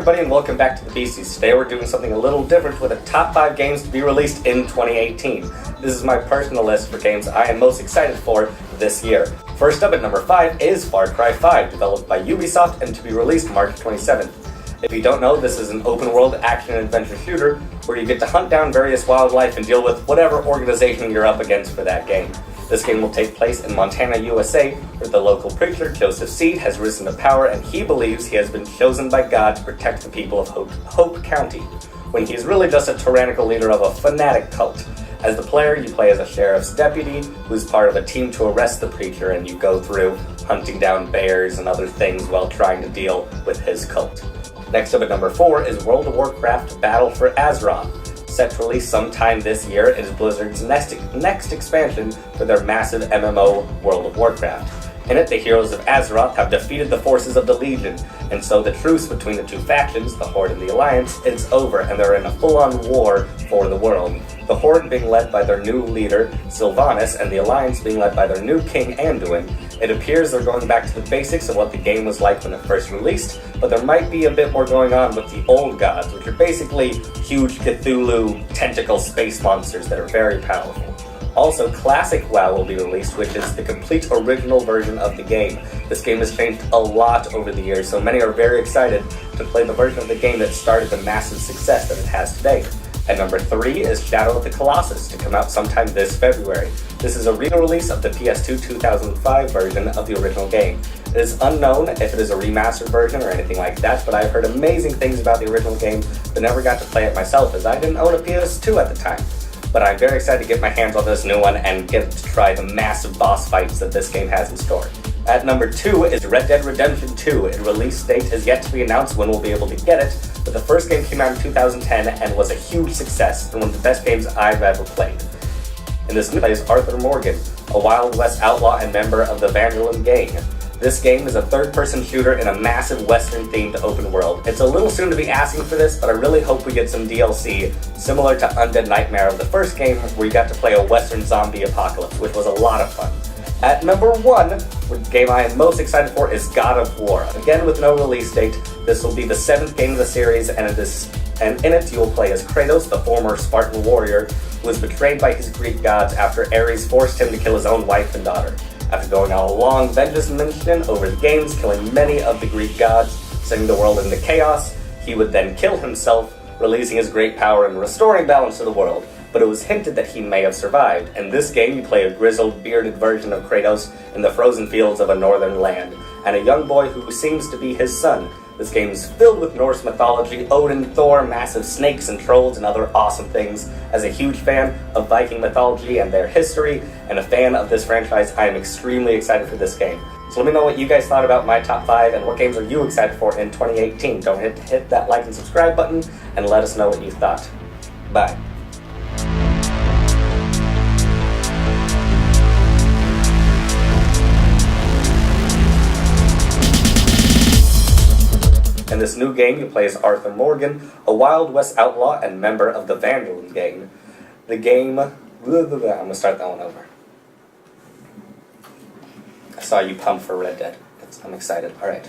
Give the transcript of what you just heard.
everybody, and welcome back to the Beasties. Today we're doing something a little different with the top 5 games to be released in 2018. This is my personal list for games I am most excited for this year. First up at number 5 is Far Cry 5, developed by Ubisoft and to be released March 27th. If you don't know, this is an open-world action-adventure shooter where you get to hunt down various wildlife and deal with whatever organization you're up against for that game. This game will take place in Montana, USA, where the local preacher, Joseph Seed, has risen to power and he believes he has been chosen by God to protect the people of Hope County, when he's really just a tyrannical leader of a fanatic cult. As the player, you play as a sheriff's deputy who's part of a team to arrest the preacher, and you go through hunting down bears and other things while trying to deal with his cult. Next up at number 4 is World of Warcraft Battle for Azeroth. Set to release sometime this year, it is Blizzard's next expansion for their massive MMO World of Warcraft. In it, the heroes of Azeroth have defeated the forces of the Legion, and so the truce between the two factions, the Horde and the Alliance, is over, and they're in a full-on war for the world. The Horde being led by their new leader, Sylvanas, and the Alliance being led by their new king, Anduin. It appears they're going back to the basics of what the game was like when it first released, but there might be a bit more going on with the old gods, which are basically huge Cthulhu tentacle space monsters that are very powerful. Also, Classic WoW will be released, which is the complete original version of the game. This game has changed a lot over the years, so many are very excited to play the version of the game that started the massive success that it has today. At number 3 is Shadow of the Colossus, to come out sometime this February. This is a re-release of the PS2 2005 version of the original game. It is unknown if it is a remastered version or anything like that, but I've heard amazing things about the original game, but never got to play it myself as I didn't own a PS2 at the time. But I'm very excited to get my hands on this new one and get to try the massive boss fights that this game has in store. At number 2 is Red Dead Redemption 2. Its release date is yet to be announced when we'll be able to get it, but the first game came out in 2010 and was a huge success and one of the best games I've ever played. In this new plays Arthur Morgan, a Wild West outlaw and member of the Vanderlyn Gang. This game is a third-person shooter in a massive Western-themed open world. It's a little soon to be asking for this, but I really hope we get some DLC similar to Undead Nightmare of the first game, where you got to play a Western zombie apocalypse, which was a lot of fun. At number 1, the game I am most excited for is God of War. Again, with no release date, this will be the 7th game of the series, and in it you will play as Kratos, the former Spartan warrior, who was betrayed by his Greek gods after Ares forced him to kill his own wife and daughter. After going on a long vengeance mission over the games, killing many of the Greek gods, sending the world into chaos, he would then kill himself, releasing his great power and restoring balance to the world. But it was hinted that he may have survived. In this game, you play a grizzled, bearded version of Kratos in the frozen fields of a northern land, and a young boy who seems to be his son. This game is filled with Norse mythology, Odin, Thor, massive snakes and trolls, and other awesome things. As a huge fan of Viking mythology and their history, and a fan of this franchise, I am extremely excited for this game. So let me know what you guys thought about my top 5, and what games are you excited for in 2018. Don't forget to hit that like and subscribe button, and let us know what you thought. Bye. In this new game, you play as Arthur Morgan, a Wild West outlaw and member of the Vanderlyn Gang. The game... I'm going to start that one over. I saw you pumped for Red Dead. I'm excited. Alright.